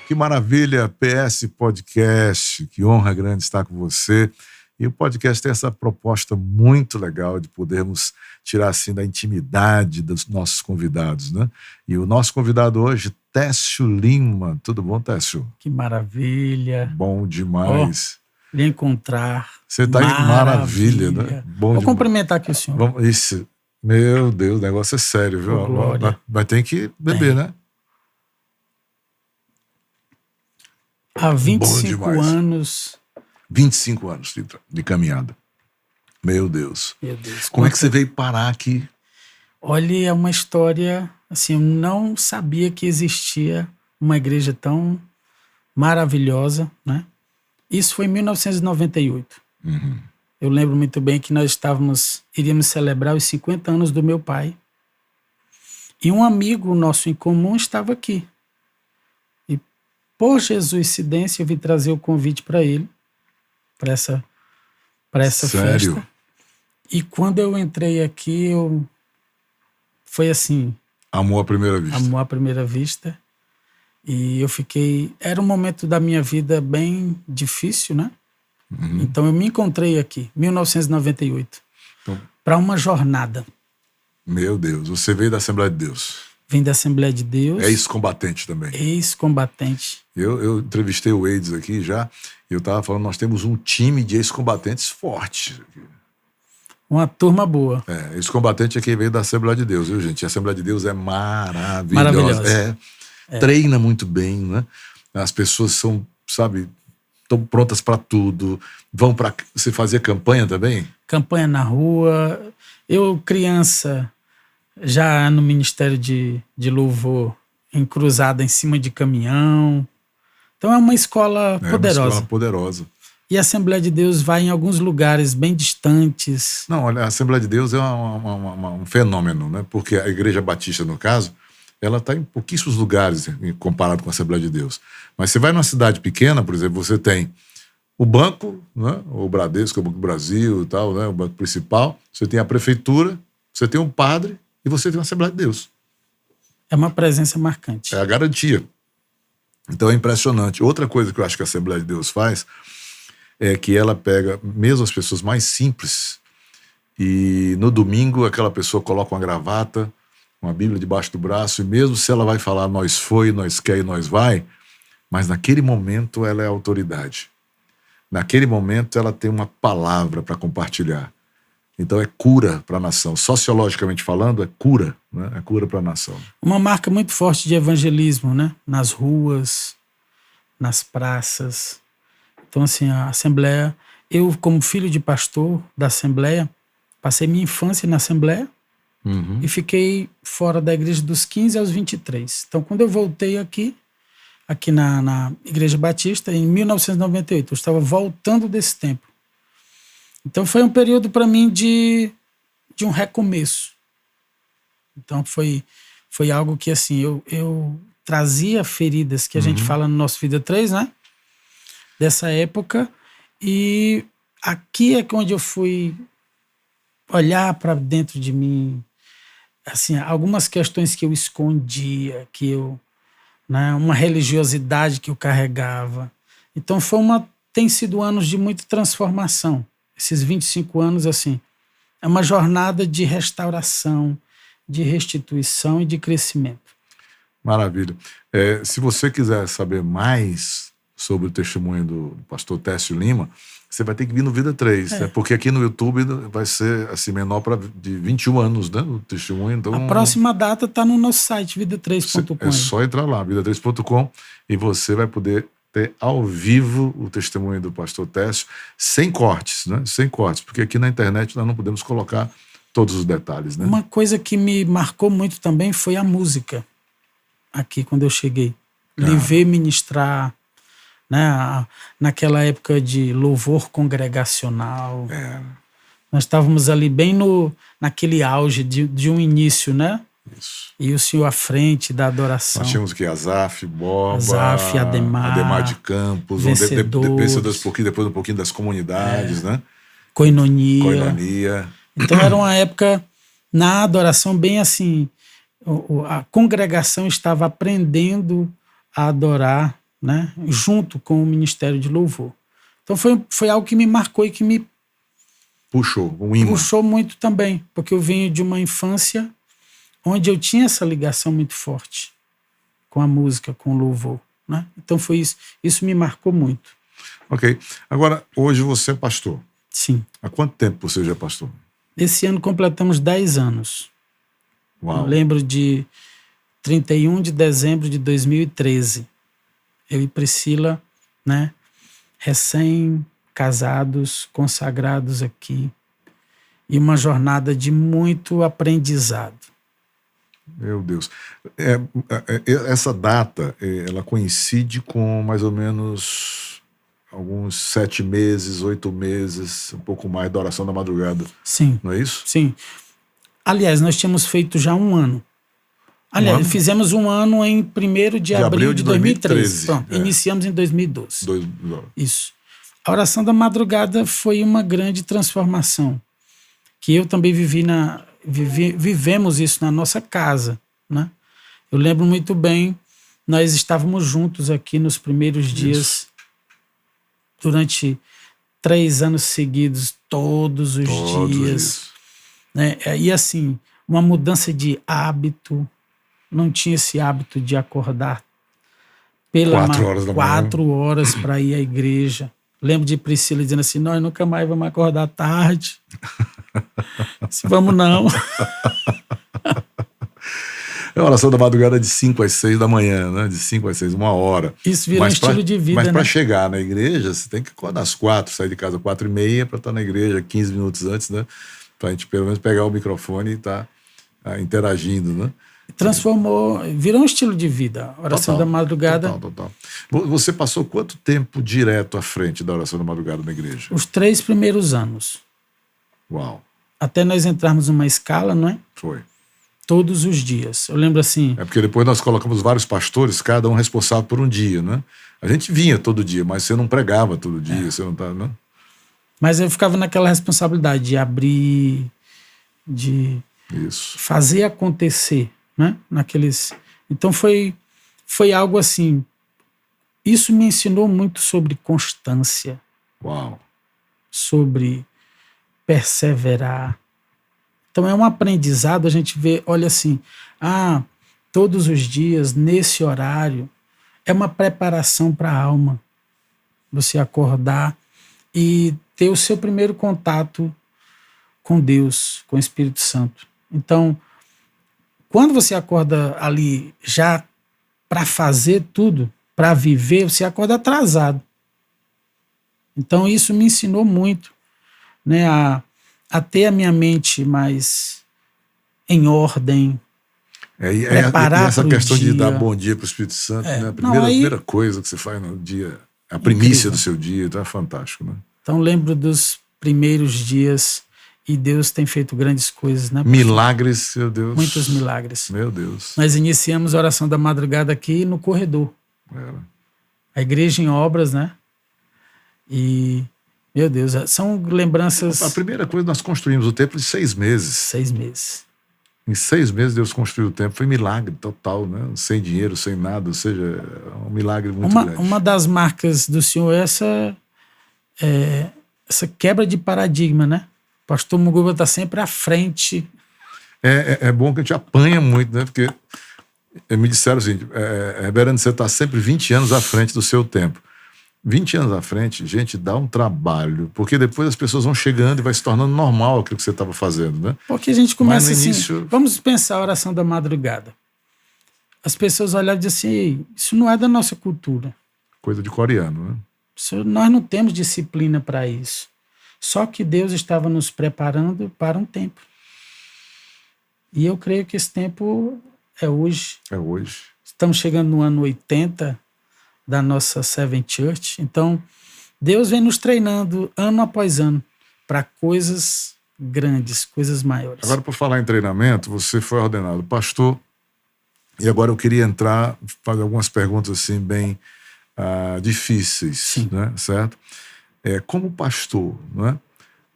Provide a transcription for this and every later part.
Que maravilha, PS Podcast, que honra grande estar com você. E o podcast tem essa proposta muito legal de podermos tirar assim da intimidade dos nossos convidados, né? E o nosso convidado hoje, Técio Lima. Tudo bom, Técio? Que maravilha. Bom demais. Lhe encontrar. Você está em maravilha, né? Bom Vou demais. cumprimentar aqui o senhor. Vamos, isso. Meu Deus, o negócio é sério, viu? Vai ter que beber, né? Há 25 anos. 25 anos de caminhada. Meu Deus. Meu Deus. Como é que você veio parar aqui? Olha, é uma história, assim, eu não sabia que existia uma igreja tão maravilhosa, né? Isso foi em 1998. Uhum. Eu lembro muito bem que nós iríamos celebrar os 50 anos do meu pai. E um amigo nosso em comum estava aqui. E por jesuicidência eu vim trazer o convite para ele, para essa Sério? festa. E quando eu entrei aqui, foi assim... Amor à primeira vista. Amor à primeira vista. E eu fiquei... Era um momento da minha vida bem difícil, né? Uhum. Então eu me encontrei aqui, 1998, para uma jornada. Meu Deus, você veio da Assembleia de Deus. Vim da Assembleia de Deus. É ex-combatente também. Ex-combatente. Eu entrevistei o Eides aqui já, e eu estava falando, nós temos um time de ex-combatentes forte. Uma turma boa. Ex-combatente é quem veio da Assembleia de Deus, viu, gente? A Assembleia de Deus é maravilhosa. Maravilhosa. Treina muito bem, né? As pessoas são, sabe... Estão prontas para tudo. Você fazia campanha também? Campanha na rua. Eu, criança, já no Ministério de Louvor, encruzada em cima de caminhão. Então é uma escola poderosa. Uma escola poderosa. E a Assembleia de Deus vai em alguns lugares bem distantes. Não, olha, a Assembleia de Deus é um fenômeno, né? Porque a Igreja Batista, no caso, ela está em pouquíssimos lugares comparado com a Assembleia de Deus. Mas você vai numa cidade pequena, por exemplo, você tem o banco, né, o Bradesco, o Banco do Brasil e tal, né, o banco principal, você tem a prefeitura, você tem um padre e você tem uma Assembleia de Deus. É uma presença marcante. É a garantia. Então é impressionante. Outra coisa que eu acho que a Assembleia de Deus faz é que ela pega mesmo as pessoas mais simples e no domingo aquela pessoa coloca uma gravata, uma Bíblia debaixo do braço, e mesmo se ela vai falar nós foi, nós quer e nós vai, mas naquele momento ela é autoridade. Naquele momento ela tem uma palavra para compartilhar. Então é cura para a nação. Sociologicamente falando, é cura, né? É cura para a nação. Uma marca muito forte de evangelismo, né? Nas ruas, nas praças. Então, assim, a Assembleia... Eu, como filho de pastor da Assembleia, passei minha infância na Assembleia. Uhum. E fiquei fora da igreja dos 15 aos 23. Então, quando eu voltei aqui na Igreja Batista, em 1998, eu estava voltando desse tempo. Então, foi um período para mim de um recomeço. Então, foi algo que, assim, eu trazia feridas que a gente fala no nosso Vida 3, né? Dessa época. E aqui é onde eu fui olhar para dentro de mim, assim, algumas questões que eu escondia, né, uma religiosidade que eu carregava. Então tem sido anos de muita transformação. Esses 25 anos, assim, é uma jornada de restauração, de restituição e de crescimento. Maravilha. Se você quiser saber mais sobre o testemunho do pastor Técio Lima, você vai ter que vir no Vida 3, né? Porque aqui no YouTube vai ser assim, menor de 21 anos, né? O testemunho. Então, a próxima data está no nosso site, vida3.com. É só entrar lá, vida3.com, e você vai poder ter ao vivo o testemunho do pastor Técio, sem cortes, né? Sem cortes, porque aqui na internet nós não podemos colocar todos os detalhes, né? Uma coisa que me marcou muito também foi a música. Aqui, quando eu cheguei. Lhe ver ministrar, né, naquela época de louvor congregacional. Nós estávamos ali bem naquele auge de um início, né? Isso. E o senhor à frente da adoração. Nós tínhamos que Azaf, Boba, Ademar de Campos, Vencedores, depois um pouquinho das comunidades, né? Koinonia. Então era uma época na adoração bem assim, a congregação estava aprendendo a adorar né? Junto com o Ministério de Louvor. Então foi algo que me marcou e que me Puxou, um imã. puxou muito também, porque eu venho de uma infância onde eu tinha essa ligação muito forte com a música, com o louvor, né? Então foi isso. Isso me marcou muito. Ok. Agora, hoje você é pastor. Sim. Há quanto tempo você já é pastor? Esse ano completamos 10 anos. Uau. Eu lembro de 31 de dezembro de 2013. Eu e Priscila, né? Recém-casados, consagrados aqui. E uma jornada de muito aprendizado. Meu Deus. Essa data, ela coincide com mais ou menos alguns 7 meses, 8 meses, um pouco mais da oração da madrugada. Sim. Não é isso? Sim. Aliás, nós tínhamos feito já um ano. Aliás, ano? Fizemos um ano em 1º de abril de 2013. Pronto, iniciamos em 2012. Isso. A oração da madrugada foi uma grande transformação, que eu também vivemos isso na nossa casa, né? Eu lembro muito bem, nós estávamos juntos aqui nos primeiros dias, durante 3 anos seguidos, todos os dias. Né? E assim, uma mudança de hábito. Não tinha esse hábito de acordar 4 horas para ir à igreja. Lembro de Priscila dizendo assim, nós nunca mais vamos acordar tarde. Se vamos não. A oração da madrugada é de 5 às 6 da manhã, né? De 5 às 6, 1 hora. Isso vira um estilo de vida, mas para né? chegar na igreja, você tem que acordar às 4, sair de casa às 4h30 para estar na igreja 15 minutos antes, né? Para a gente pelo menos pegar o microfone e estar interagindo, né? Transformou, virou um estilo de vida. A oração da madrugada. Total. Você passou quanto tempo direto à frente da oração da madrugada na igreja? Os 3 primeiros anos. Uau. Até nós entrarmos numa escala, não é? Foi. Todos os dias. Eu lembro assim... É porque depois nós colocamos vários pastores, cada um responsável por um dia, né? A gente vinha todo dia, mas você não pregava todo dia, você não tá, né? Mas eu ficava naquela responsabilidade de abrir, de fazer acontecer, né? Então foi algo assim. Isso me ensinou muito sobre constância. Uau. Sobre perseverar. Então é um aprendizado, a gente vê, olha assim, todos os dias, nesse horário, é uma preparação para a alma. Você acordar e ter o seu primeiro contato com Deus, com o Espírito Santo. Então, quando você acorda ali já para fazer tudo, para viver, você acorda atrasado. Então isso me ensinou muito, né, a ter a minha mente mais em ordem, preparar e essa questão dia. De dar bom dia para o Espírito Santo, né? A primeira coisa que você faz no dia, a primícia do seu dia, então é fantástico, né? Então lembro dos primeiros dias e Deus tem feito grandes coisas, né? Milagres, meu Deus. Muitos milagres. Meu Deus. Nós iniciamos a oração da madrugada aqui no corredor. A igreja em obras, né? E, meu Deus, são lembranças... A primeira coisa, nós construímos o templo em 6 meses. 6 meses. Em 6 meses Deus construiu o templo. Foi milagre total, né? Sem dinheiro, sem nada. Ou seja, um milagre muito grande. Uma das marcas do Senhor é essa quebra de paradigma, né? O pastor Muguba está sempre à frente. É bom que a gente apanha muito, né? Porque me disseram assim, Reverendo, você está sempre 20 anos à frente do seu tempo. 20 anos à frente, gente, dá um trabalho, porque depois as pessoas vão chegando e vai se tornando normal aquilo que você estava fazendo, né? Porque a gente começa assim, vamos pensar a oração da madrugada. As pessoas olham e dizem assim, isso não é da nossa cultura. Coisa de coreano, né? Nós não temos disciplina para isso. Só que Deus estava nos preparando para um tempo. E eu creio que esse tempo é hoje. É hoje. Estamos chegando no ano 80 da nossa Seven Church. Então, Deus vem nos treinando ano após ano para coisas grandes, coisas maiores. Agora, por falar em treinamento, você foi ordenado pastor e agora eu queria fazer algumas perguntas assim bem difíceis, né? Certo? Como pastor, né?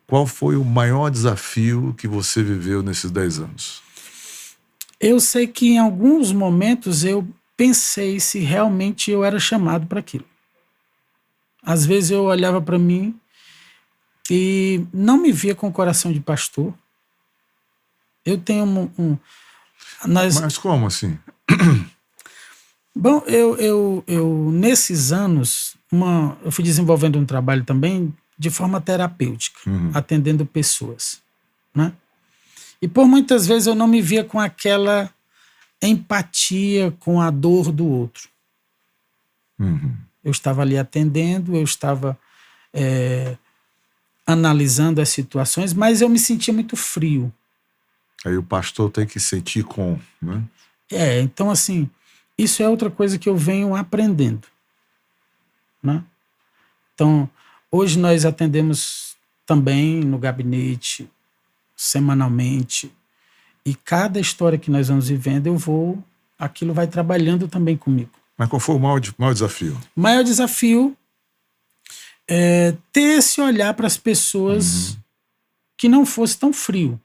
Qual foi o maior desafio que você viveu nesses 10 anos? Eu sei que em alguns momentos eu pensei se realmente eu era chamado para aquilo. Às vezes eu olhava para mim e não me via com o coração de pastor. Eu tenho Mas como assim? Bom, eu nesses anos, eu fui desenvolvendo um trabalho também de forma terapêutica, atendendo pessoas, né? E por muitas vezes eu não me via com aquela empatia com a dor do outro. Eu estava ali atendendo, eu estava analisando as situações, mas eu me sentia muito frio. Aí o pastor tem que sentir com, né? Então assim, isso é outra coisa que eu venho aprendendo, né? Então, hoje nós atendemos também no gabinete, semanalmente, e cada história que nós vamos vivendo, aquilo vai trabalhando também comigo. Mas qual foi o maior desafio? O maior desafio é ter esse olhar para as pessoas que não fosse tão frio,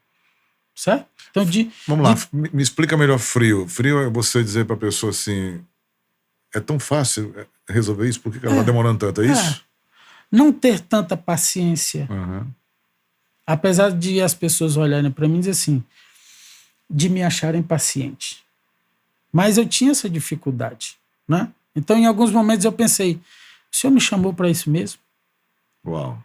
certo? Então, Vamos lá, me explica melhor frio. Frio é você dizer para a pessoa assim, é tão fácil resolver isso, por que ela está demorando tanto, é isso? Não ter tanta paciência. Apesar de as pessoas olharem para mim e dizer assim, de me acharem paciente. Mas eu tinha essa dificuldade, né? Então, em alguns momentos eu pensei, o Senhor me chamou para isso mesmo? Uau,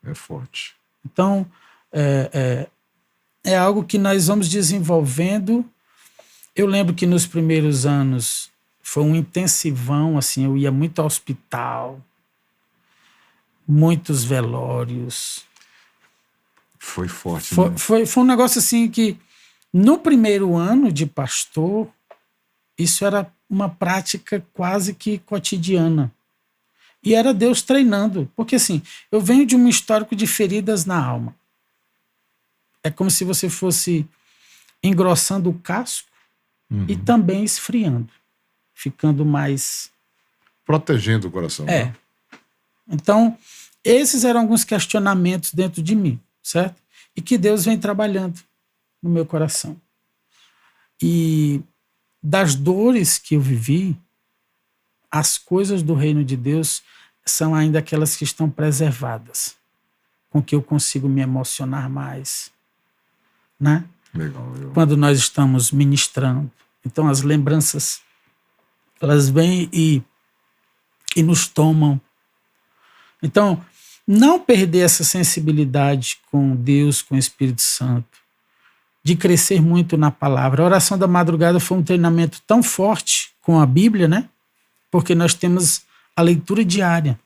é forte. Então, é algo que nós vamos desenvolvendo. Eu lembro que nos primeiros anos foi um intensivão, assim, eu ia muito ao hospital, muitos velórios. Foi forte, né? Né? Foi um negócio assim que, no primeiro ano de pastor, isso era uma prática quase que cotidiana. E era Deus treinando. Porque assim, eu venho de um histórico de feridas na alma. É como se você fosse engrossando o casco e também esfriando. Ficando mais... protegendo o coração. Né? Então, esses eram alguns questionamentos dentro de mim, certo? E que Deus vem trabalhando no meu coração. E das dores que eu vivi, as coisas do reino de Deus são ainda aquelas que estão preservadas, com que eu consigo me emocionar mais, né? Legal, Quando nós estamos ministrando. Então as lembranças, elas vêm e nos tomam. Então, não perder essa sensibilidade com Deus, com o Espírito Santo, de crescer muito na palavra. A oração da madrugada foi um treinamento tão forte com a Bíblia, né? Porque nós temos a leitura diária.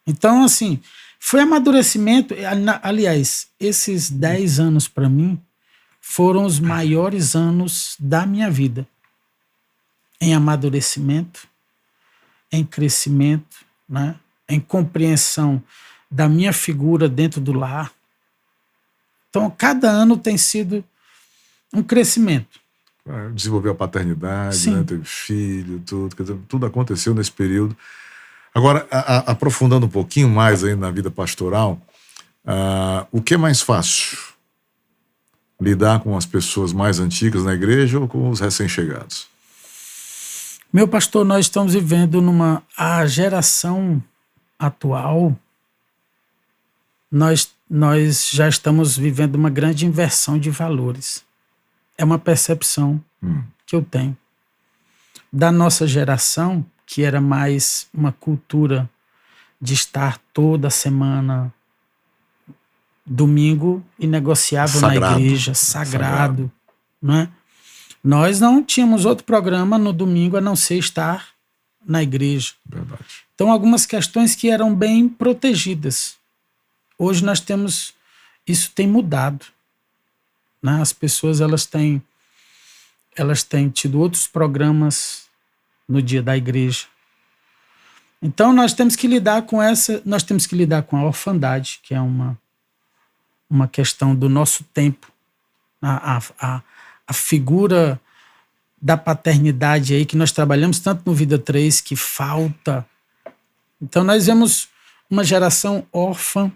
Então, assim, foi amadurecimento. Aliás, esses 10 anos para mim foram os maiores anos da minha vida. Em amadurecimento, em crescimento, né? Em compreensão da minha figura dentro do lar. Então, cada ano tem sido um crescimento. Desenvolveu a paternidade, né? Teve filho, tudo. Quer dizer, tudo aconteceu nesse período. Agora, aprofundando um pouquinho mais aí na vida pastoral, o que é mais fácil? Lidar com as pessoas mais antigas na igreja ou com os recém-chegados? Meu pastor, nós estamos vivendo a geração atual, nós já estamos vivendo uma grande inversão de valores. É uma percepção que eu tenho. Da nossa geração, que era mais uma cultura de estar toda semana, domingo inegociável na igreja, sagrado. Né? Nós não tínhamos outro programa no domingo a não ser estar na igreja. Verdade. Então, algumas questões que eram bem protegidas. Hoje nós temos... Isso tem mudado. Né? As pessoas elas têm tido outros programas no dia da igreja. Então, nós temos que lidar com a orfandade, que é uma questão do nosso tempo. A figura da paternidade aí que nós trabalhamos tanto no Vida 3, que falta. Então nós vemos uma geração órfã,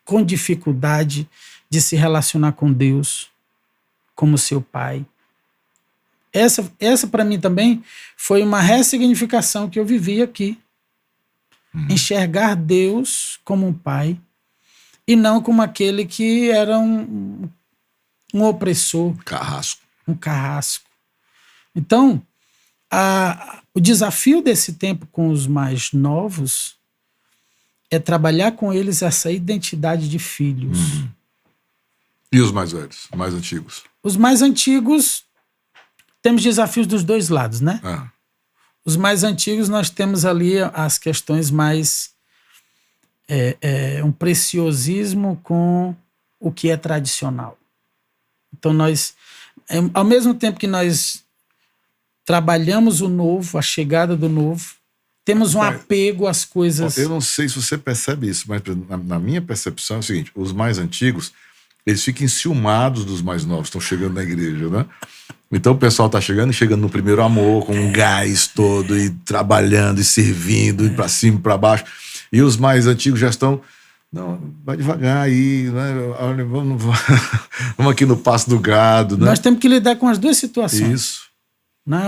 com dificuldade de se relacionar com Deus como seu pai. Essa para mim também foi uma ressignificação que eu vivi aqui. Enxergar Deus como um pai e não como aquele que era um opressor. Carrasco. Um carrasco. Então, o desafio desse tempo com os mais novos é trabalhar com eles essa identidade de filhos. E os mais velhos, mais antigos? Os mais antigos, temos desafios dos dois lados, né? Os mais antigos, nós temos ali as questões mais... um preciosismo com o que é tradicional. Então, nós, ao mesmo tempo que nós trabalhamos o novo, a chegada do novo, temos um apego às coisas... Eu não sei se você percebe isso, mas na minha percepção é o seguinte, os mais antigos, eles ficam enciumados dos mais novos, estão chegando na igreja, né? Então o pessoal está chegando e chegando no primeiro amor, com um gás todo, e trabalhando, e servindo, e para cima e para baixo. E os mais antigos já estão... Não, vai devagar aí, né? Olha, vamos aqui no passo do gado, né? Nós temos que lidar com as duas situações. Isso. Né?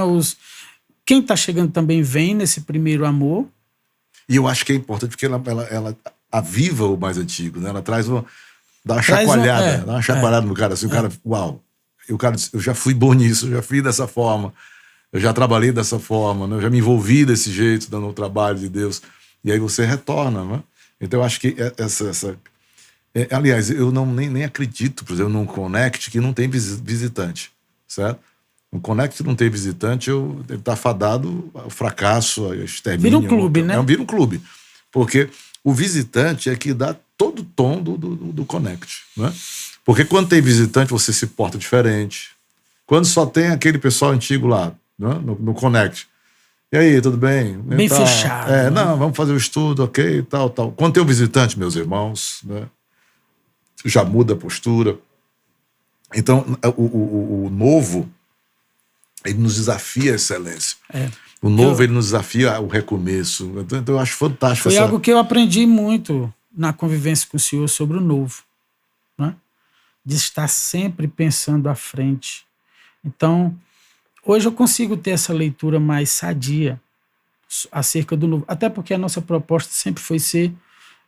Quem está chegando também vem nesse primeiro amor. E eu acho que é importante porque ela aviva o mais antigo, né? Ela dá uma chacoalhada, dá uma chacoalhada no cara, assim, o cara, uau, o cara diz, eu já fui bom nisso, eu já fui dessa forma, eu já trabalhei dessa forma, né? Eu já me envolvi desse jeito, dando o trabalho de Deus, e aí você retorna, né? Então eu acho que aliás, eu nem acredito, por exemplo, num Connect que não tem visitante, certo? No Connect não tem visitante, ele está fadado ao fracasso, a extermínio. Vira um clube, né? Vira um clube, porque o visitante é que dá todo o tom do Connect, né? Porque quando tem visitante, você se porta diferente. Quando só tem aquele pessoal antigo lá, né? no Connect. E aí, tudo bem? Bem fechado. Né? Não, vamos fazer o estudo, ok, tal. Quando tem um visitante, meus irmãos, né? Já muda a postura. Então, o novo, ele nos desafia a excelência. O novo, ele nos desafia o recomeço. Então eu acho fantástico. Foi algo que eu aprendi muito na convivência com o senhor sobre o novo, né? De estar sempre pensando à frente. Então, hoje eu consigo ter essa leitura mais sadia acerca do novo. Até porque a nossa proposta sempre foi ser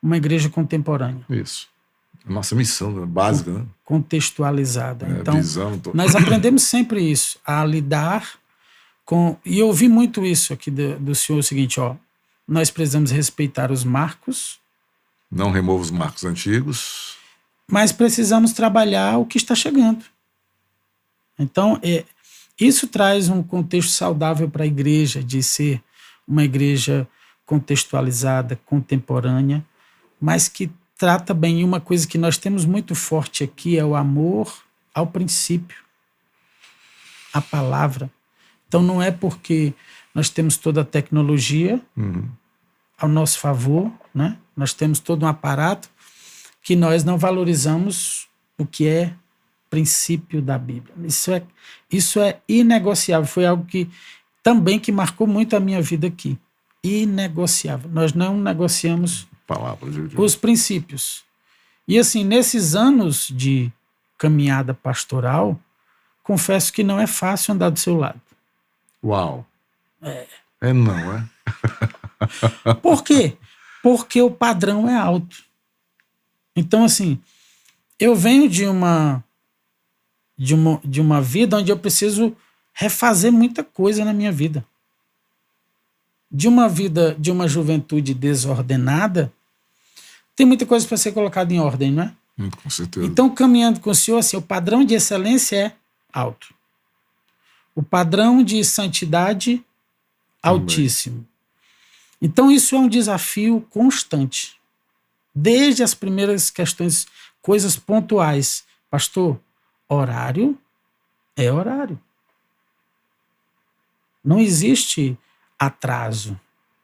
uma igreja contemporânea. Isso. Nossa missão básica, né? Contextualizada. Então, visão, nós aprendemos sempre isso, a lidar com... E eu ouvi muito isso aqui do senhor, o seguinte, nós precisamos respeitar os marcos. Não remova os marcos antigos. Mas precisamos trabalhar o que está chegando. Então, isso traz um contexto saudável para a igreja, de ser uma igreja contextualizada, contemporânea, mas que trata bem. Uma coisa que nós temos muito forte aqui é o amor ao princípio, a palavra. Então não é porque nós temos toda a tecnologia ao nosso favor, né? Nós temos todo um aparato que nós não valorizamos o que é princípio da Bíblia. Isso é inegociável. Foi algo que também que marcou muito a minha vida aqui. Inegociável. Nós não negociamos os princípios. E assim, nesses anos de caminhada pastoral, confesso que não é fácil andar do seu lado. Uau! Não, é? Por quê? Porque o padrão é alto. Então, assim, eu venho de uma vida onde eu preciso refazer muita coisa na minha vida. De uma juventude desordenada, tem muita coisa para ser colocada em ordem, não é? Com certeza. Então, caminhando com o senhor, assim, o padrão de excelência é alto. O padrão de santidade, altíssimo. Então, isso é um desafio constante. Desde as primeiras questões, coisas pontuais. Pastor, horário é horário. Não existe atraso.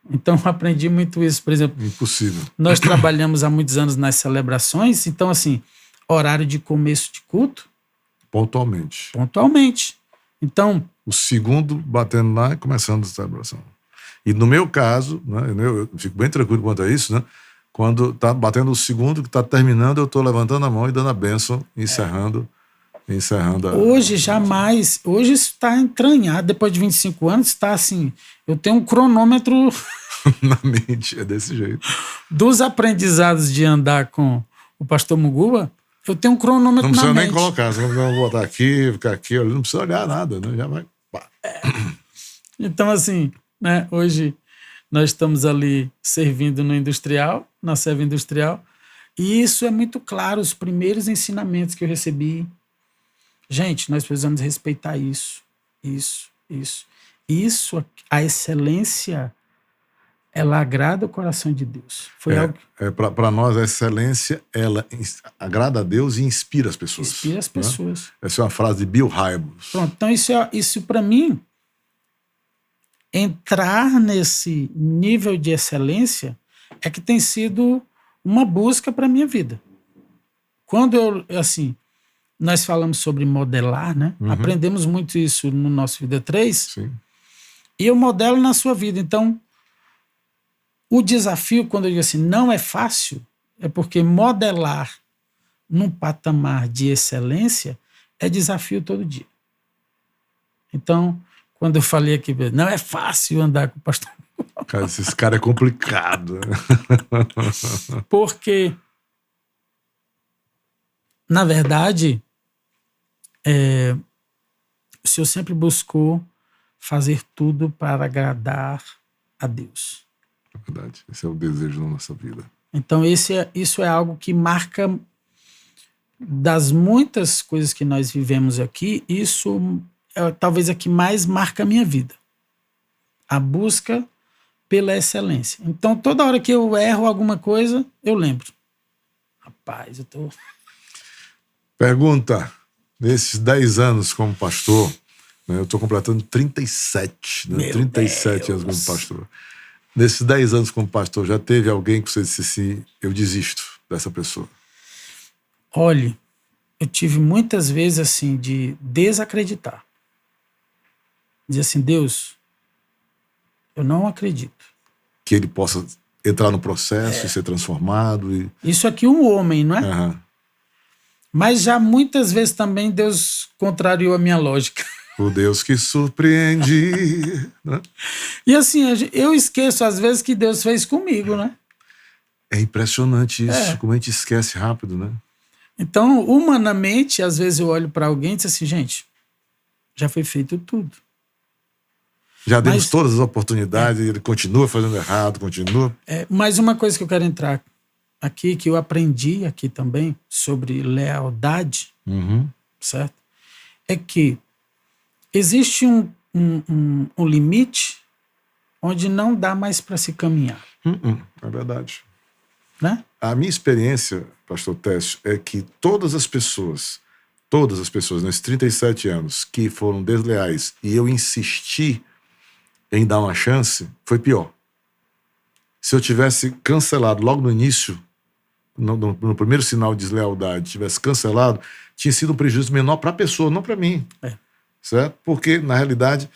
Então, eu aprendi muito isso. Por exemplo, impossível. Nós trabalhamos há muitos anos nas celebrações, então, assim, horário de começo de culto. Pontualmente. Então... O segundo batendo lá e começando a celebração. E no meu caso, né, eu fico bem tranquilo quanto a isso, né? Quando está batendo o segundo, que está terminando, eu estou levantando a mão e dando a bênção, encerrando encerrando. Hoje, jamais. Hoje isso está entranhado. Depois de 25 anos, está assim. Eu tenho um cronômetro na mente, é desse jeito. dos aprendizados de andar com o pastor Muguba. Eu tenho um cronômetro na mente. Não precisa nem colocar, você não botar aqui, ficar aqui, não precisa olhar nada, né? Já vai. Então, assim, né, hoje nós estamos ali servindo no industrial, na serva industrial, e isso é muito claro, os primeiros ensinamentos que eu recebi. Gente, nós precisamos respeitar isso. Isso, a excelência, ela agrada o coração de Deus. Para nós, a excelência, ela agrada a Deus e inspira as pessoas. Inspira as pessoas. Né? Essa é uma frase de Bill Hybels. Pronto, então isso para mim, entrar nesse nível de excelência é que tem sido uma busca para a minha vida. Quando nós falamos sobre modelar, né? Aprendemos muito isso no nosso Vida 3. Sim. E eu modelo na sua vida. Então, o desafio, quando eu digo assim, não é fácil, é porque modelar num patamar de excelência é desafio todo dia. Então, quando eu falei aqui, não é fácil andar com o pastor. Cara, esse cara é complicado. Porque, na verdade, o Senhor sempre buscou fazer tudo para agradar a Deus. É verdade. Esse é o desejo da nossa vida. Então, isso é algo que marca, das muitas coisas que nós vivemos aqui, isso é talvez a que mais marca a minha vida. A busca pela excelência. Então, toda hora que eu erro alguma coisa, eu lembro. Rapaz, eu tô... Pergunta, nesses 10 anos como pastor, né, eu estou completando 37, né, 37 anos como pastor. Nesses 10 anos como pastor, já teve alguém que você disse assim, eu desisto dessa pessoa? Olhe, eu tive muitas vezes assim de desacreditar. Dizer assim, Deus, eu não acredito. Que ele possa entrar no processo e ser transformado. Isso aqui um homem, não é? Uhum. Mas já muitas vezes também Deus contrariou a minha lógica. O Deus que surpreende. Né? E assim, eu esqueço às vezes que Deus fez comigo, né? É impressionante isso, como a gente esquece rápido, né? Então, humanamente, às vezes eu olho para alguém e digo assim, gente, já foi feito tudo. Já demos todas as oportunidades e ele continua fazendo errado, continua. Mas uma coisa que eu quero entrar aqui, que eu aprendi aqui também, sobre lealdade, certo? É que existe um limite onde não dá mais para se caminhar. É verdade. Né? A minha experiência, pastor Técio, é que todas as pessoas nesses 37 anos que foram desleais e eu insisti em dar uma chance, foi pior. Se eu tivesse cancelado logo no início, no primeiro sinal de deslealdade, tivesse cancelado, tinha sido um prejuízo menor para a pessoa, não para mim. Certo? Porque, na realidade,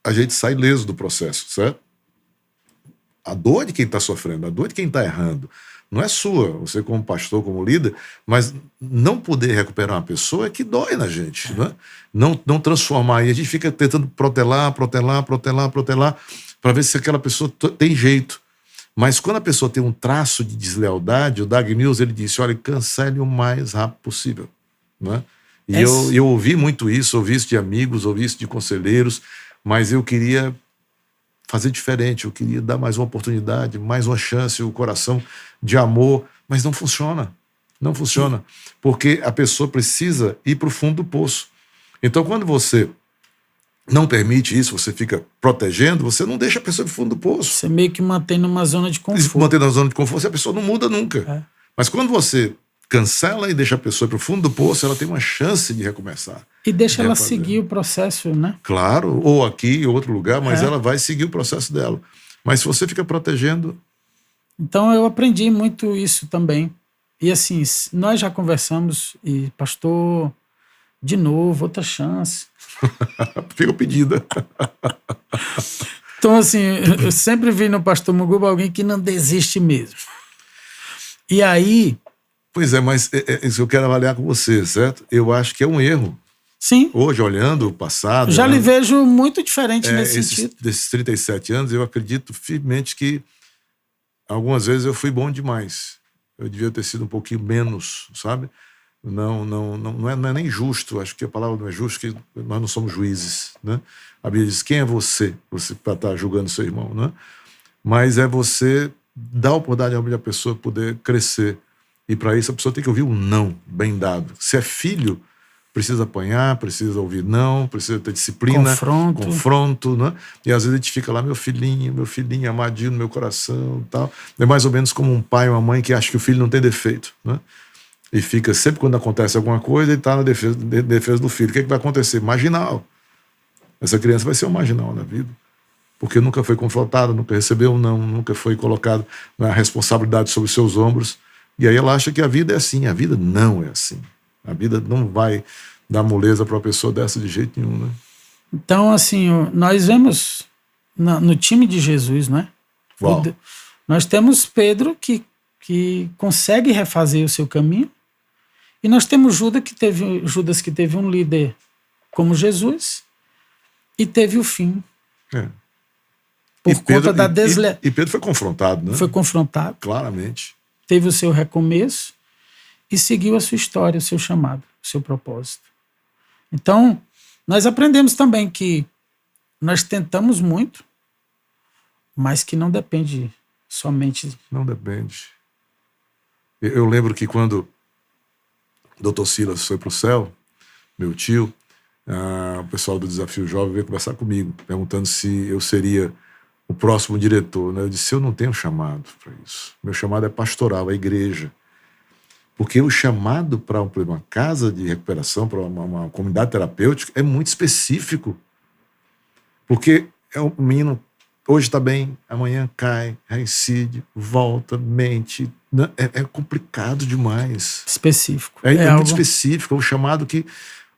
a gente sai ileso do processo, certo? A dor de quem está sofrendo, a dor de quem está errando, não é sua, você como pastor, como líder, mas não poder recuperar uma pessoa é que dói na gente, né? Não transformar, e a gente fica tentando protelar, para ver se aquela pessoa tem jeito. Mas quando a pessoa tem um traço de deslealdade, o Dag Mills, ele disse, olha, cancele o mais rápido possível, né? E eu ouvi muito isso, ouvi isso de amigos, ouvi isso de conselheiros, mas eu queria fazer diferente, eu queria dar mais uma oportunidade, mais uma chance, o coração de amor, mas não funciona. Não funciona, porque a pessoa precisa ir para o fundo do poço. Então, quando você não permite isso, você fica protegendo, você não deixa a pessoa no fundo do poço. Você meio que mantém numa zona de conforto. Mantém na zona de conforto, a pessoa não muda nunca. Mas quando você cancela e deixa a pessoa para o fundo do poço, ela tem uma chance de recomeçar. E deixa ela seguir o processo, né? Claro, ou aqui, ou outro lugar, mas ela vai seguir o processo dela. Mas se você fica protegendo... Então eu aprendi muito isso também. E assim, nós já conversamos e, pastor, de novo, outra chance. Fica pedida. Então assim, eu sempre vi no pastor Muguba alguém que não desiste mesmo. E aí... Pois é, mas isso que eu quero avaliar com você, certo? Eu acho que é um erro. Sim. Hoje, olhando o passado... Já lhe vejo muito diferente nesse sentido. Desses 37 anos, eu acredito firmemente que algumas vezes eu fui bom demais. Eu devia ter sido um pouquinho menos, sabe? Não é nem justo, acho que a palavra não é justo, que nós não somos juízes, né? A Bíblia diz, quem é você para estar julgando seu irmão, né? Mas é você dar a oportunidade à pessoa poder crescer. E para isso a pessoa tem que ouvir um não bem dado. Se é filho, precisa apanhar, precisa ouvir não, precisa ter disciplina, confronto, né? E às vezes a gente fica lá, meu filhinho, amadinho no meu coração e tal. É mais ou menos como um pai ou uma mãe que acha que o filho não tem defeito, né? E fica, sempre quando acontece alguma coisa, ele está na defesa do filho. O que vai acontecer? Marginal. Essa criança vai ser um marginal na vida. Porque nunca foi confrontado, nunca recebeu um não, nunca foi colocado na responsabilidade sobre os seus ombros. E aí ela acha que a vida é assim. A vida não é assim. A vida não vai dar moleza para uma pessoa dessa de jeito nenhum, né? Então, assim, nós vemos no time de Jesus, não é? Nós temos Pedro que consegue refazer o seu caminho, e nós temos Judas que teve um líder como Jesus e teve o fim. Por conta da deslealdade. E Pedro foi confrontado, né? Foi confrontado. Claramente. Teve o seu recomeço e seguiu a sua história, o seu chamado, o seu propósito. Então, nós aprendemos também que nós tentamos muito, mas que não depende somente... Não depende. Eu lembro que quando o Dr. Silas foi para o céu, meu tio, o pessoal do Desafio Jovem veio conversar comigo, perguntando se eu seria o próximo diretor, né? Eu disse, eu não tenho chamado para isso. Meu chamado é pastoral, a igreja. Porque o chamado para uma casa de recuperação, para uma comunidade terapêutica, é muito específico. Porque o menino hoje está bem, amanhã cai, reincide, volta, mente. É complicado demais. Específico. É muito específico. É um chamado que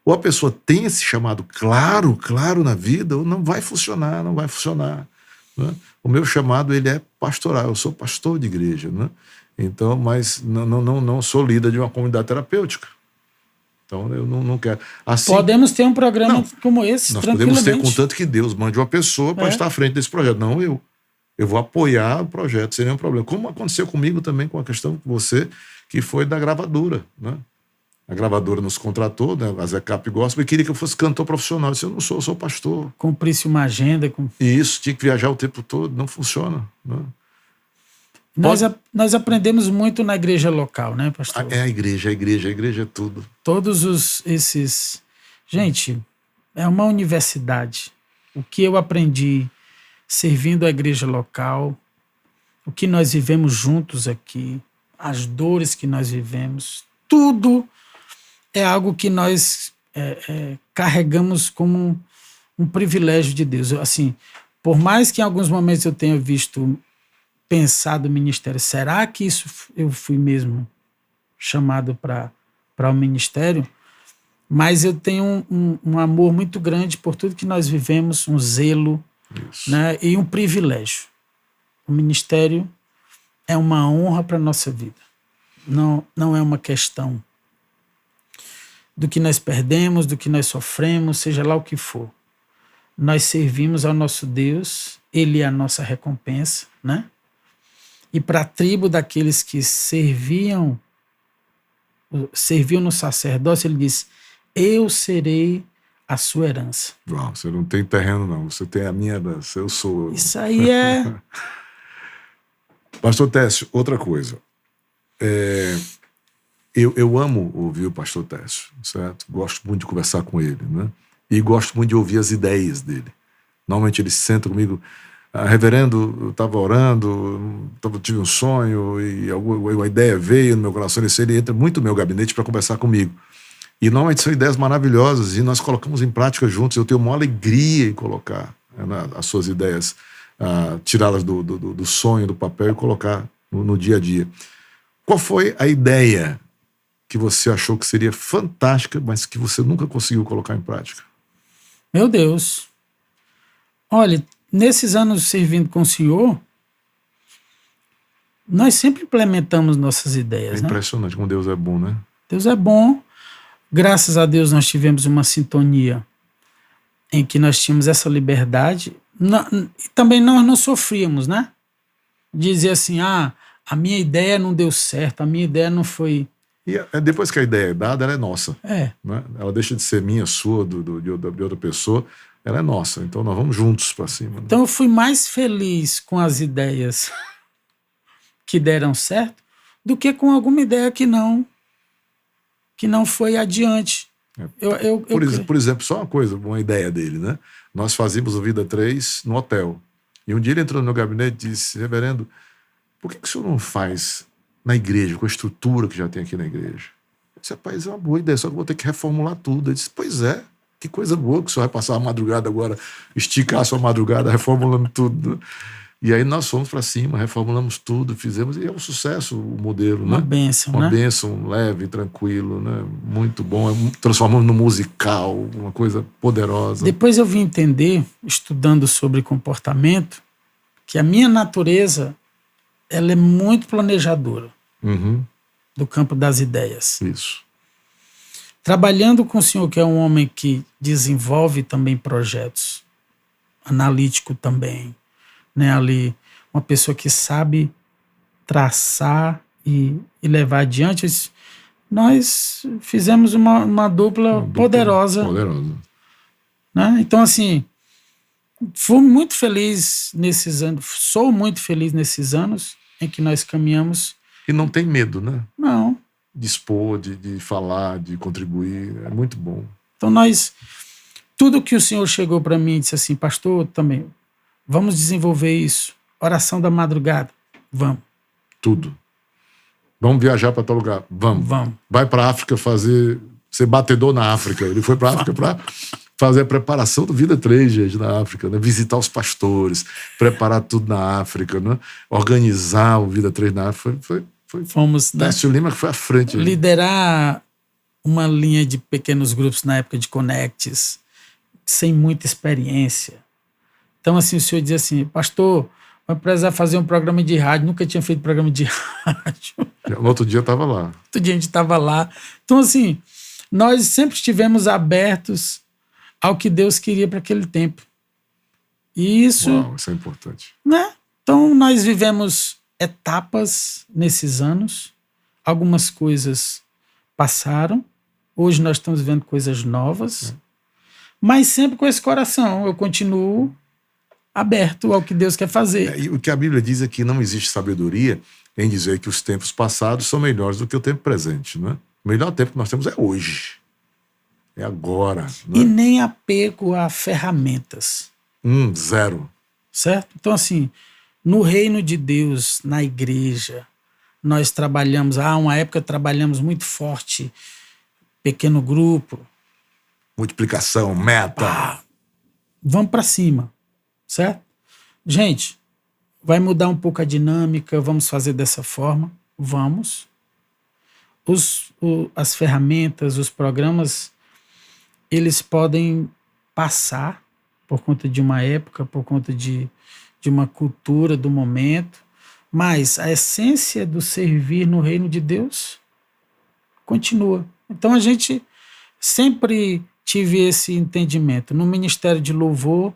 ou a pessoa tem esse chamado claro na vida, ou não vai funcionar. Né? O meu chamado, ele é pastoral. Eu sou pastor de igreja, né? Então, mas não sou líder de uma comunidade terapêutica. Então, eu não quero. Assim, podemos ter um programa como esse, nós podemos ter, contanto que Deus mande uma pessoa para estar à frente desse projeto. Não eu. Eu vou apoiar o projeto, sem nenhum problema. Como aconteceu comigo também com a questão com você, que foi da gravadora, né? A gravadora nos contratou, né, a Zecap Gospel, e queria que eu fosse cantor profissional. Eu disse, eu não sou, eu sou pastor. Cumprisse uma agenda. E isso, tinha que viajar o tempo todo, não funciona, né? Nós aprendemos muito na igreja local, né, pastor? A igreja é tudo. Todos esses... Gente, é uma universidade. O que eu aprendi servindo a igreja local, o que nós vivemos juntos aqui, as dores que nós vivemos, tudo é algo que nós carregamos como um privilégio de Deus. Assim, por mais que em alguns momentos eu tenha pensado no ministério, será que isso eu fui mesmo chamado para o ministério? Mas eu tenho um amor muito grande por tudo que nós vivemos, um zelo, né, e um privilégio. O ministério é uma honra para a nossa vida. Não é uma questão do que nós perdemos, do que nós sofremos, seja lá o que for. Nós servimos ao nosso Deus, Ele é a nossa recompensa, né? E para a tribo daqueles que serviam no sacerdócio, ele diz, eu serei a sua herança. Não, você não tem terreno, não. Você tem a minha herança, eu sou. Isso aí é... Pastor Técio, outra coisa. Eu amo ouvir o pastor Técio, certo? Gosto muito de conversar com ele, né? E gosto muito de ouvir as ideias dele. Normalmente ele senta comigo, reverendo, eu estava orando, tive um sonho e uma ideia veio no meu coração, ele entra muito no meu gabinete para conversar comigo. E normalmente são ideias maravilhosas e nós colocamos em prática juntos. Eu tenho uma alegria em colocar as suas ideias, tirá-las do sonho, do papel e colocar no dia a dia. Qual foi a ideia que você achou que seria fantástica, mas que você nunca conseguiu colocar em prática? Meu Deus. Olha, nesses anos servindo com o Senhor, nós sempre implementamos nossas ideias, É né? impressionante como Deus é bom, né? Deus é bom. Graças a Deus nós tivemos uma sintonia em que nós tínhamos essa liberdade. E também nós não sofríamos, né? Dizer assim, a minha ideia não deu certo, a minha ideia não foi... E depois que a ideia é dada, ela é nossa. É. Né? Ela deixa de ser minha, sua, de outra pessoa. Ela é nossa. Então nós vamos juntos para cima. Né? Então eu fui mais feliz com as ideias que deram certo do que com alguma ideia que não foi adiante. Por exemplo, só uma ideia dele, né? Nós fazíamos o Vida 3 no hotel. E um dia ele entrou no meu gabinete e disse, reverendo, por que o senhor não faz na igreja, com a estrutura que já tem aqui na igreja? Eu disse, rapaz, é uma boa ideia, só que eu vou ter que reformular tudo. Ele disse, pois é, que coisa boa que o senhor vai passar a madrugada agora, esticar a sua madrugada, reformulando tudo. E aí nós fomos para cima, reformulamos tudo, fizemos, e é um sucesso o modelo, uma né? bênção, Uma né? bênção, leve, tranquilo, né? Muito bom, transformamos no musical, uma coisa poderosa. Depois eu vim entender, estudando sobre comportamento, que a minha natureza, ela é muito planejadora do campo das ideias. Isso. Trabalhando com o senhor, que é um homem que desenvolve também projetos, analítico também, né, ali, uma pessoa que sabe traçar e levar adiante, nós fizemos uma dupla poderosa. Né? Então, assim, fui muito feliz nesses anos, sou muito feliz nesses anos em que nós caminhamos. E não tem medo, né? Não. De expor, de falar, de contribuir, é muito bom. Então, tudo que o senhor chegou para mim e disse assim, pastor, também, vamos desenvolver isso. Oração da madrugada, vamos. Tudo. Vamos viajar para tal lugar, vamos. Vai para a África ser batedor na África. Ele foi para a África para fazer a preparação do Vida 3, gente, na África, né? Visitar os pastores, preparar tudo na África, né? Organizar o Vida 3 na África. Fomos, né? Tércio Lima que foi à frente. Liderar uma linha de pequenos grupos na época de Connects, sem muita experiência. Então, assim, o senhor dizia assim, pastor, vai precisar fazer um programa de rádio. Nunca tinha feito programa de rádio. No outro dia eu estava lá. Outro dia a gente estava lá. Então, assim, nós sempre estivemos abertos ao que Deus queria para aquele tempo. E isso... Uau, isso é importante. Né? Então, nós vivemos etapas nesses anos. Algumas coisas passaram. Hoje nós estamos vivendo coisas novas. Mas sempre com esse coração. Eu continuo aberto ao que Deus quer fazer. E o que a Bíblia diz é que não existe sabedoria em dizer que os tempos passados são melhores do que o tempo presente, né? O melhor tempo que nós temos é hoje. É agora. Né? E nem apego a ferramentas. Zero. Certo? Então, assim, no reino de Deus, na igreja, nós trabalhamos, uma época trabalhamos muito forte, pequeno grupo. Multiplicação, meta. Vamos para cima. Certo? Gente, vai mudar um pouco a dinâmica, vamos fazer dessa forma? Vamos. As ferramentas, os programas, eles podem passar por conta de uma época, por conta de uma cultura do momento, mas a essência do servir no reino de Deus continua. Então a gente sempre tive esse entendimento. No Ministério de Louvor,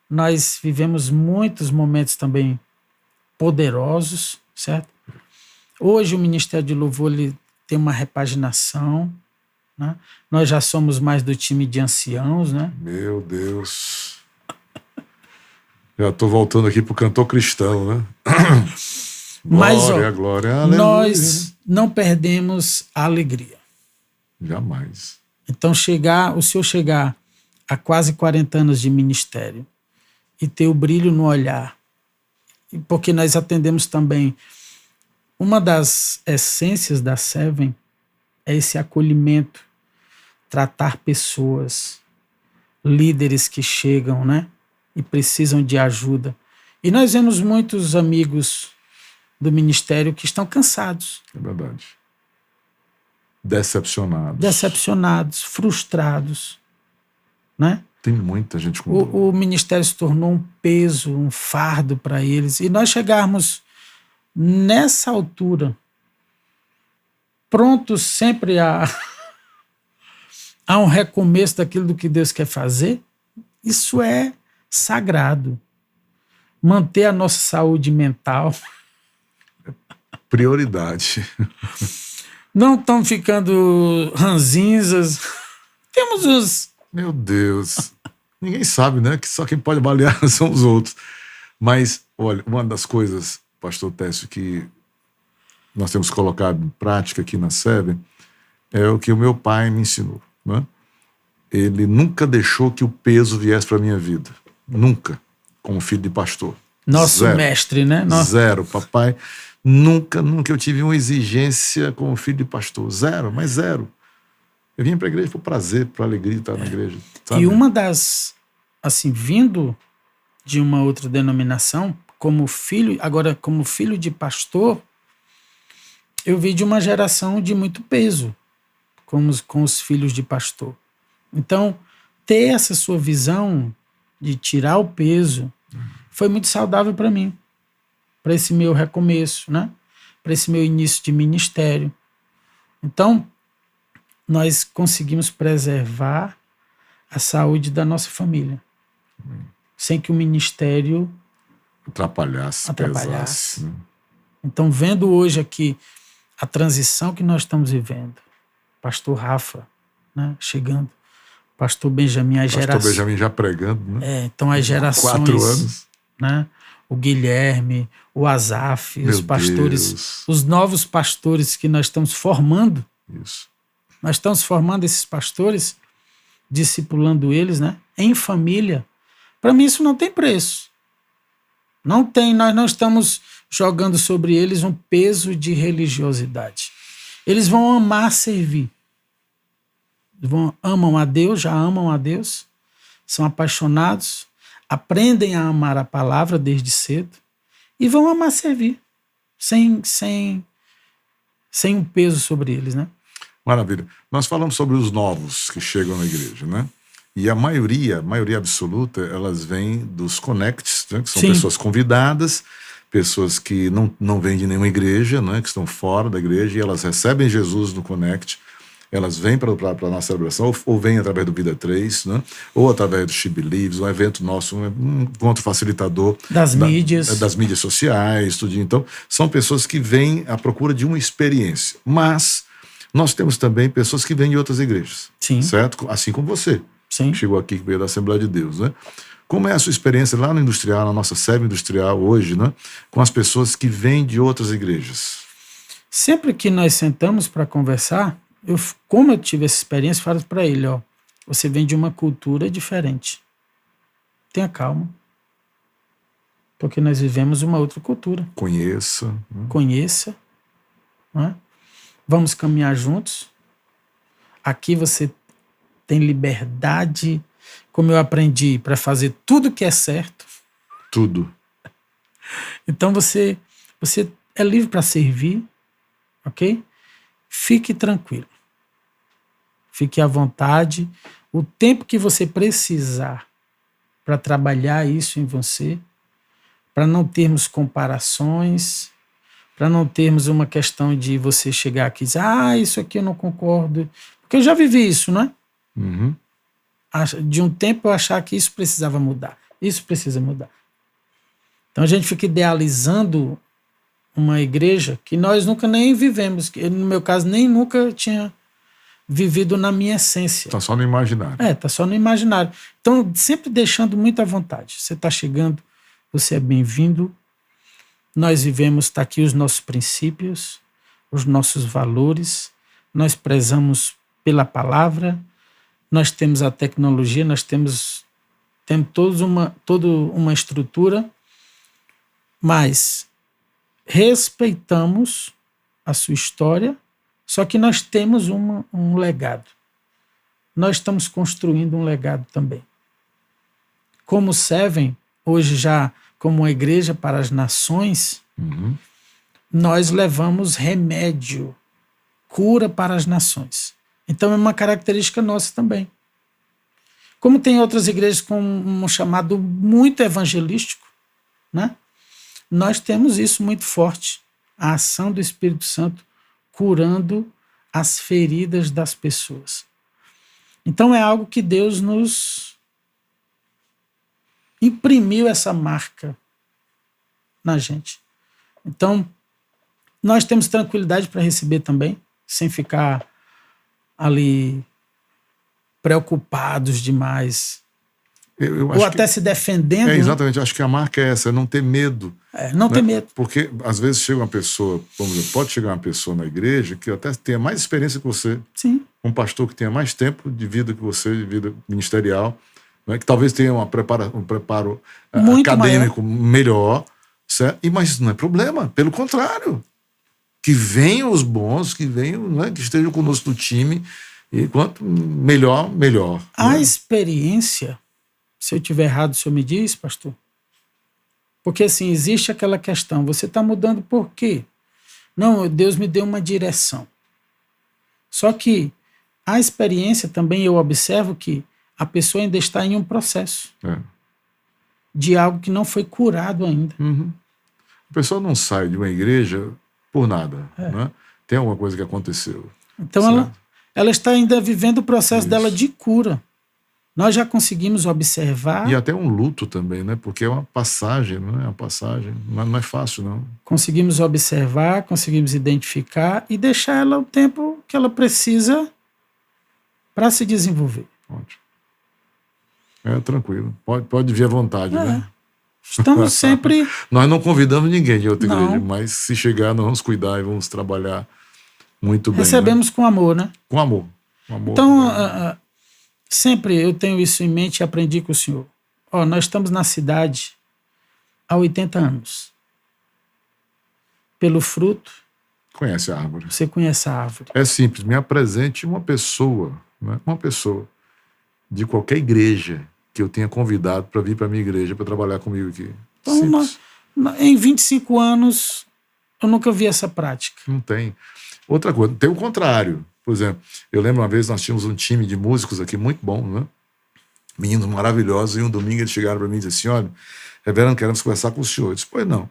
nós vivemos muitos momentos também poderosos, certo? Hoje o Ministério de Louvor ele tem uma repaginação, né? Nós já somos mais do time de anciãos, né? Meu Deus. Já estou voltando aqui para o cantor cristão, né? Mas, glória, aleluia. Nós não perdemos a alegria. Jamais. Então o senhor chegar a quase 40 anos de ministério e ter o brilho no olhar, porque nós atendemos também, uma das essências da Seven é esse acolhimento, tratar pessoas, líderes que chegam, né, e precisam de ajuda. E nós vemos muitos amigos do ministério que estão cansados. É verdade. Decepcionados, frustrados, né? Tem muita gente com o ministério se tornou um peso, um fardo para eles. E nós chegarmos nessa altura, prontos sempre a um recomeço daquilo do que Deus quer fazer, isso é sagrado. Manter a nossa saúde mental. Prioridade. Não estão ficando ranzinzas. Temos os... Meu Deus. Ninguém sabe, né? Que só quem pode avaliar são os outros. Mas, olha, uma das coisas, pastor Técio, que nós temos colocado em prática aqui na SEB é o que o meu pai me ensinou, né? Ele nunca deixou que o peso viesse para a minha vida. Nunca. Como filho de pastor. Nosso Zero. mestre, né? Zero. Papai, nunca eu tive uma exigência como filho de pastor. Zero, mas zero. Eu vinha para a igreja por prazer, por alegria de estar na igreja. Sabe? E uma das, assim, vindo de uma outra denominação, como filho de pastor, eu vi de uma geração de muito peso com os filhos de pastor. Então, ter essa sua visão de tirar o peso foi muito saudável para mim, para esse meu recomeço, né? Para esse meu início de ministério. Então, nós conseguimos preservar a saúde da nossa família, sem que o ministério atrapalhasse. Pesasse, né? Então, vendo hoje aqui a transição que nós estamos vivendo, pastor Rafa, né, chegando, pastor Benjamin, as gerações... Pastor Benjamin já pregando, né? Então, as gerações... 4 anos. Né, o Guilherme, o Azaf, os pastores, Deus. Os novos pastores que nós estamos formando. Isso. Nós estamos formando esses pastores, discipulando eles, né, em família. Para mim isso não tem preço. Não tem, nós não estamos jogando sobre eles um peso de religiosidade. Eles vão amar servir. Amam a Deus, já amam a Deus, são apaixonados, aprendem a amar a palavra desde cedo e vão amar servir, sem um peso sobre eles, né? Maravilha. Nós falamos sobre os novos que chegam na igreja, né? E a maioria absoluta, elas vêm dos connects, né? Que são Sim. pessoas convidadas, pessoas que não vêm de nenhuma igreja, né? Que estão fora da igreja, e elas recebem Jesus no connect, elas vêm para a nossa celebração, ou vêm através do Vida 3, né? Ou através do She Believes, um evento nosso, um encontro facilitador das mídias sociais, tudo. Então, são pessoas que vêm à procura de uma experiência. Mas nós temos também pessoas que vêm de outras igrejas, Sim. certo? Assim como você, Sim. que chegou aqui, que veio da Assembleia de Deus, né? Como é a sua experiência lá no Industrial, na nossa SEB Industrial hoje, né? Com as pessoas que vêm de outras igrejas? Sempre que nós sentamos para conversar, como eu tive essa experiência, falo para ele, ó, você vem de uma cultura diferente. Tenha calma. Porque nós vivemos uma outra cultura. Conheça. Né? Conheça. Né? Vamos caminhar juntos. Aqui você tem liberdade, como eu aprendi, para fazer tudo que é certo. Tudo. Então você é livre para servir, ok? Fique tranquilo. Fique à vontade. O tempo que você precisar para trabalhar isso em você, para não termos comparações, para não termos uma questão de você chegar aqui e dizer, isso aqui eu não concordo. Porque eu já vivi isso, né? Uhum. De um tempo eu achar que isso precisava mudar. Isso precisa mudar. Então a gente fica idealizando uma igreja que nós nunca nem vivemos, que no meu caso nem nunca tinha vivido na minha essência. Está só no imaginário. Está só no imaginário. Então sempre deixando muito à vontade. Você está chegando, você é bem-vindo. Nós vivemos, está aqui os nossos princípios, os nossos valores, nós prezamos pela palavra, nós temos a tecnologia, nós temos toda uma estrutura, mas respeitamos a sua história, só que nós temos um legado. Nós estamos construindo um legado também. Como Seven, hoje já como uma igreja para as nações, nós levamos remédio, cura para as nações. Então é uma característica nossa também. Como tem outras igrejas com um chamado muito evangelístico, né? Nós temos isso muito forte. a ação do Espírito Santo curando as feridas das pessoas. Então é algo que Deus nos imprimiu essa marca na gente. Então, nós temos tranquilidade para receber também, sem ficar ali preocupados demais. Eu ou acho até que, se defendendo. exatamente, acho que a marca é essa, é não ter medo. Não ter medo. Porque às vezes chega uma pessoa, vamos dizer, pode chegar uma pessoa na igreja que até tenha mais experiência que você, Sim. um pastor que tenha mais tempo de vida que você, de vida ministerial, né, que talvez tenha um preparo Muito acadêmico melhor, certo? Mas isso não é problema, pelo contrário. Que venham os bons, que venham, né, que estejam conosco no time, e quanto melhor, melhor. A né? experiência, se eu estiver errado, o senhor me diz, pastor? Porque assim, existe aquela questão, você está mudando por quê? Não, Deus me deu uma direção. Só que a experiência também eu observo que a pessoa ainda está em um processo de algo que não foi curado ainda. Uhum. A pessoa não sai de uma igreja por nada. Né? Tem alguma coisa que aconteceu. Então ela está ainda vivendo o processo Isso. dela de cura. Nós já conseguimos observar. E até um luto também, né? Porque é uma passagem, não é uma passagem. Não é fácil, não. Conseguimos observar, conseguimos identificar e deixar ela o tempo que ela precisa para se desenvolver. Ótimo. Tranquilo. Pode vir à vontade, né? Estamos sempre... Nós não convidamos ninguém de outra Não. igreja, mas se chegar, nós vamos cuidar e vamos trabalhar muito bem. Recebemos, né? Com amor, né? Com amor. Com amor. Então, sempre eu tenho isso em mente e aprendi com o senhor. Nós estamos na cidade há 80 anos. Pelo fruto... Conhece a árvore. Você conhece a árvore. É simples. Me apresente uma pessoa, né? Uma pessoa de qualquer igreja que eu tenha convidado para vir para a minha igreja para trabalhar comigo aqui. Então, em 25 anos, eu nunca vi essa prática. Não tem. Outra coisa, tem o contrário. Por exemplo, eu lembro uma vez nós tínhamos um time de músicos aqui muito bom, né? Meninos maravilhosos, e um domingo eles chegaram para mim e disseram assim: olha, reverendo, queremos conversar com o senhor. Eu disse: pois não.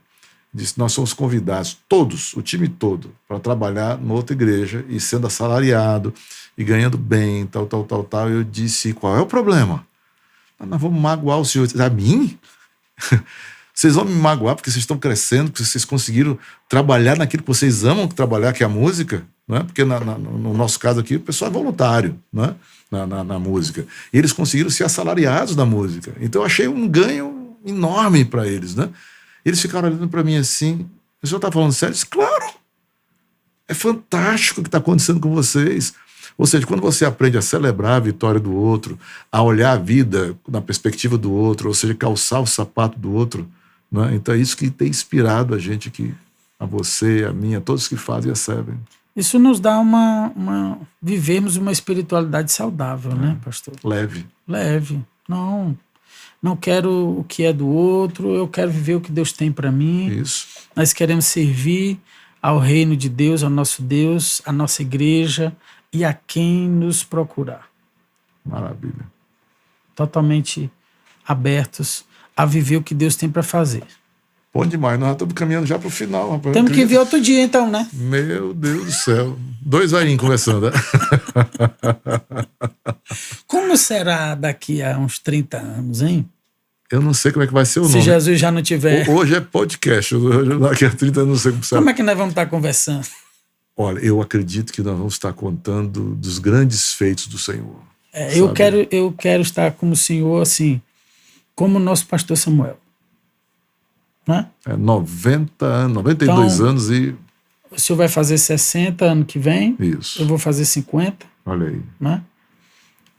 Disse: nós somos convidados, todos, o time todo, para trabalhar em outra igreja e sendo assalariado e ganhando bem, tal. Eu disse: qual é o problema? Nós vamos magoar o senhor. Eu disse: a mim? Vocês vão me magoar porque vocês estão crescendo, porque vocês conseguiram trabalhar naquilo que vocês amam trabalhar, que é a música, né? Porque no nosso caso aqui o pessoal é voluntário, né? na música. E eles conseguiram ser assalariados da música. Então eu achei um ganho enorme para eles, né? Eles ficaram olhando para mim assim: o senhor está falando sério? Eu disse: claro! É fantástico o que está acontecendo com vocês. Ou seja, quando você aprende a celebrar a vitória do outro, a olhar a vida na perspectiva do outro, ou seja, calçar o sapato do outro, né? Então é isso que tem inspirado a gente aqui, a você, a mim, a todos que fazem e recebem. Isso nos dá vivemos uma espiritualidade saudável, né, pastor? Leve. Leve. Não quero o que é do outro, eu quero viver o que Deus tem para mim. Isso. Nós queremos servir ao reino de Deus, ao nosso Deus, à nossa igreja e a quem nos procurar. Maravilha. Totalmente abertos a viver o que Deus tem para fazer. Bom demais, nós estamos caminhando já para o final, rapaz. Temos que ver outro dia, então, né? Meu Deus do céu. 2 aí conversando, né? Como será daqui a uns 30 anos, hein? Eu não sei como é que vai ser o nome. Se Jesus já não tiver... Hoje é podcast. Daqui a 30 anos não sei como será. Como é que nós vamos estar conversando? Olha, eu acredito que nós vamos estar contando dos grandes feitos do Senhor. Eu quero estar como o Senhor, assim, como o nosso pastor Samuel. Né? 90 anos, 92 então, anos e... O senhor vai fazer 60 ano que vem. Isso. Eu vou fazer 50. Olha aí. Né?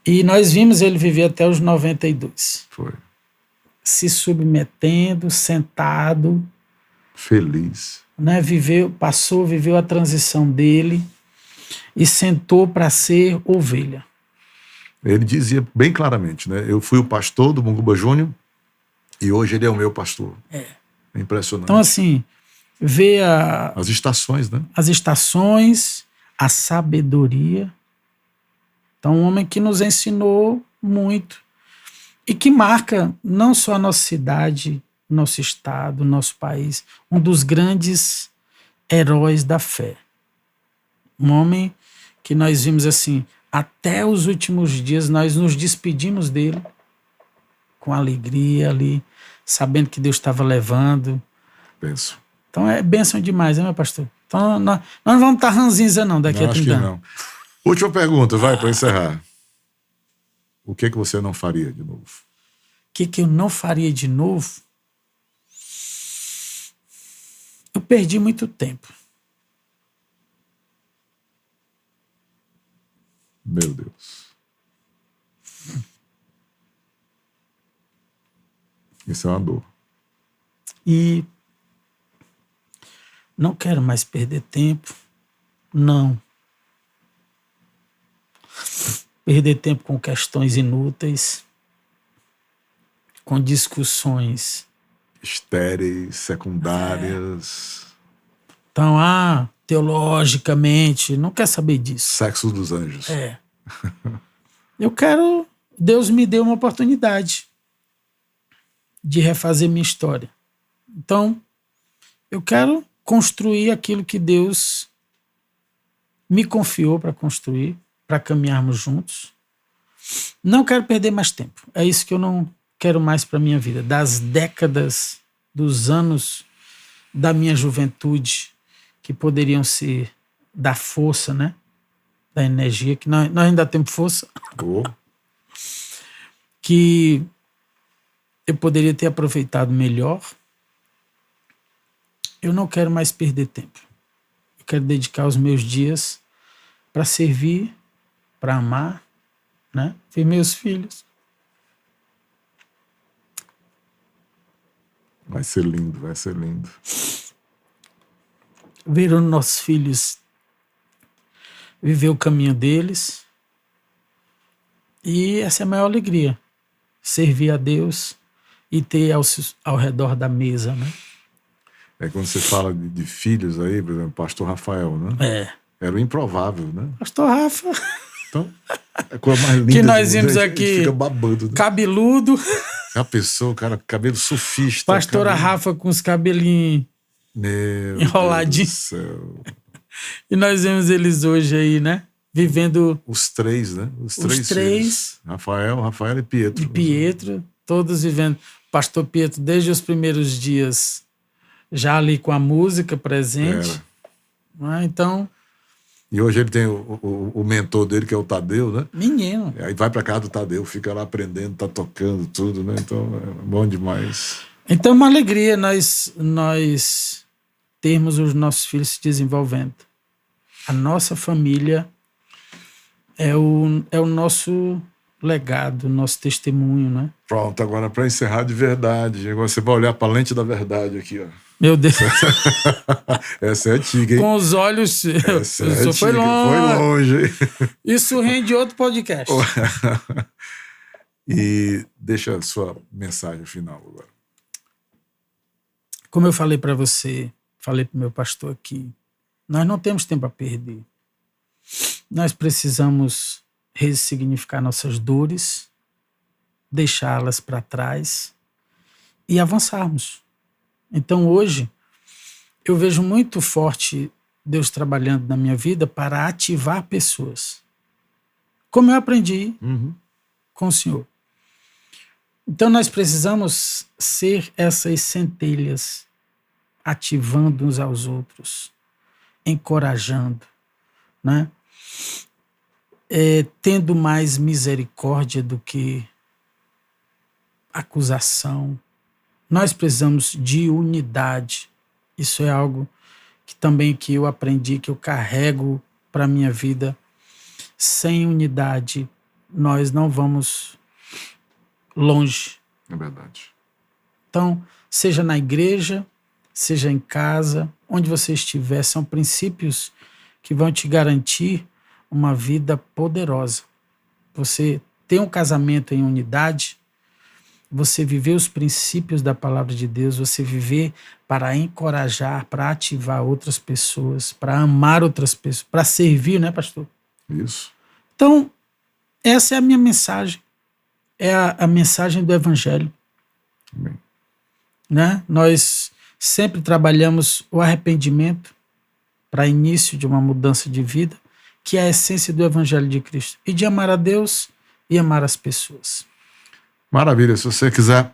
E nós vimos ele viver até os 92. Foi. Se submetendo, sentado. Feliz. Né? Viveu a transição dele e sentou para ser ovelha. Ele dizia bem claramente, né? Eu fui o pastor do Munguba Júnior e hoje ele é o meu pastor. É impressionante. Então, assim, ver as estações, né? As estações, a sabedoria. Então, um homem que nos ensinou muito e que marca não só a nossa cidade, nosso estado, nosso país, um dos grandes heróis da fé. Um homem que nós vimos assim, até os últimos dias nós nos despedimos dele com alegria ali, sabendo que Deus estava levando. Penso. Então é bênção demais, né, meu pastor? Então nós não vamos estar ranzinza não daqui a 30 anos. Acho que não. Última pergunta, vai, para encerrar. O que você não faria de novo? O que eu não faria de novo? Eu perdi muito tempo. Meu Deus. Isso é uma dor. E não quero mais perder tempo. Não. Perder tempo com questões inúteis, com discussões estéreis, secundárias. Então, teologicamente, não quer saber disso. Sexo dos anjos. Eu quero... Deus me deu uma oportunidade de refazer minha história. Então, eu quero construir aquilo que Deus me confiou para construir, para caminharmos juntos. Não quero perder mais tempo. É isso que eu não quero mais para a minha vida. Das décadas, dos anos da minha juventude, que poderiam ser da força, né? Da energia, que nós ainda temos força. Que eu poderia ter aproveitado melhor. Eu não quero mais perder tempo. Eu quero dedicar os meus dias para servir, para amar, né? Ver meus filhos. Vai ser lindo, vai ser lindo. Ver os nossos filhos viver o caminho deles. E essa é a maior alegria. Servir a Deus e ter ao redor da mesa, né? É quando você fala de filhos aí, por exemplo, pastor Rafael, né? Era o improvável, né? Pastor Rafa. Então, é a coisa mais linda que nós vimos aqui. Fica babando, né? Cabeludo. A pessoa, cara, cabelo surfista. Pastora Rafa com os cabelinhos enroladinhos. E nós vemos eles hoje aí, né? Vivendo... Os três, né? Os três filhos. Rafael e Pietro. E Pietro, todos vivendo. Pastor Pietro, desde os primeiros dias, já ali com a música presente. Então... E hoje ele tem o mentor dele, que é o Tadeu, né? Menino. Aí vai pra casa do Tadeu, fica lá aprendendo, tá tocando tudo, né? Então é bom demais. Então é uma alegria nós termos os nossos filhos se desenvolvendo. A nossa família é o nosso legado, o nosso testemunho, né? Pronto, agora para encerrar de verdade. Agora você vai olhar para a lente da verdade aqui, ó. Meu Deus. Essa é antiga, hein? Com os olhos... Essa é antiga, foi longe. Isso rende outro podcast. E deixa a sua mensagem final agora. Como eu falei para você, falei para o meu pastor aqui, nós não temos tempo a perder. Nós precisamos ressignificar nossas dores, deixá-las para trás e avançarmos. Então hoje eu vejo muito forte Deus trabalhando na minha vida para ativar pessoas. Como eu aprendi com o Senhor. Então nós precisamos ser essas centelhas, ativando uns aos outros, encorajando, né? Tendo mais misericórdia do que acusação. Nós precisamos de unidade. Isso é algo que também que eu aprendi, que eu carrego para a minha vida. Sem unidade, nós não vamos longe. É verdade. Então, seja na igreja, seja em casa, onde você estiver, são princípios que vão te garantir uma vida poderosa. Você ter um casamento em unidade, você viver os princípios da palavra de Deus, você viver para encorajar, para ativar outras pessoas, para amar outras pessoas, para servir, né, pastor? Isso. Então, essa é a minha mensagem. É a mensagem do Evangelho. Amém. Né? Nós sempre trabalhamos o arrependimento, para início de uma mudança de vida, que é a essência do Evangelho de Cristo, e de amar a Deus e amar as pessoas. Maravilha. Se você quiser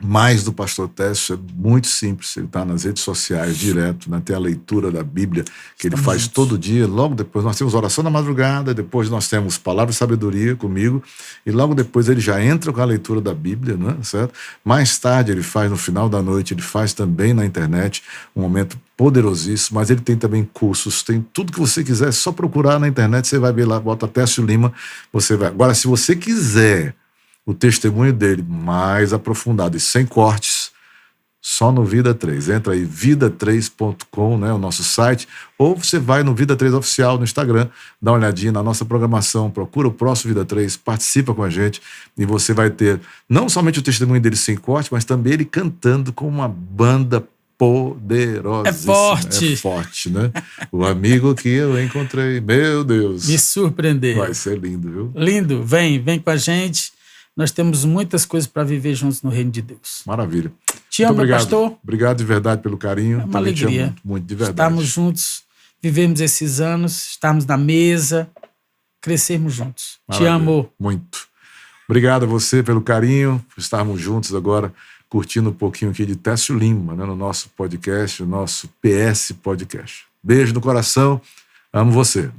mais do pastor Técio, é muito simples. Ele está nas redes sociais direto, né? Tem a leitura da Bíblia que ele faz todo dia. Logo depois nós temos oração na madrugada, depois nós temos palavra e sabedoria comigo, e logo depois ele já entra com a leitura da Bíblia, né? Certo? Mais tarde ele faz, no final da noite, ele faz também na internet, um momento poderosíssimo, mas ele tem também cursos, tem tudo que você quiser, é só procurar na internet, você vai ver lá, bota Técio Lima, você vai. Agora, se você quiser o testemunho dele mais aprofundado e sem cortes, só no Vida 3. Entra aí, vida3.com, né, o nosso site, ou você vai no Vida 3 Oficial no Instagram, dá uma olhadinha na nossa programação, procura o próximo Vida 3, participa com a gente, e você vai ter não somente o testemunho dele sem corte, mas também ele cantando com uma banda poderosa. É forte. É forte, né? O amigo que eu encontrei, meu Deus. Me surpreender. Vai ser lindo, viu? Lindo, vem com a gente. Nós temos muitas coisas para viver juntos no reino de Deus. Maravilha. Te amo, obrigado, pastor. Obrigado de verdade pelo carinho. É uma alegria. Muito, muito, de verdade. Estarmos juntos, vivemos esses anos, estarmos na mesa, crescermos juntos. Maravilha. Te amo. Muito. Obrigado a você pelo carinho, por estarmos juntos agora, curtindo um pouquinho aqui de Técio Lima, né, no nosso podcast, o nosso PS Podcast. Beijo no coração. Amo você.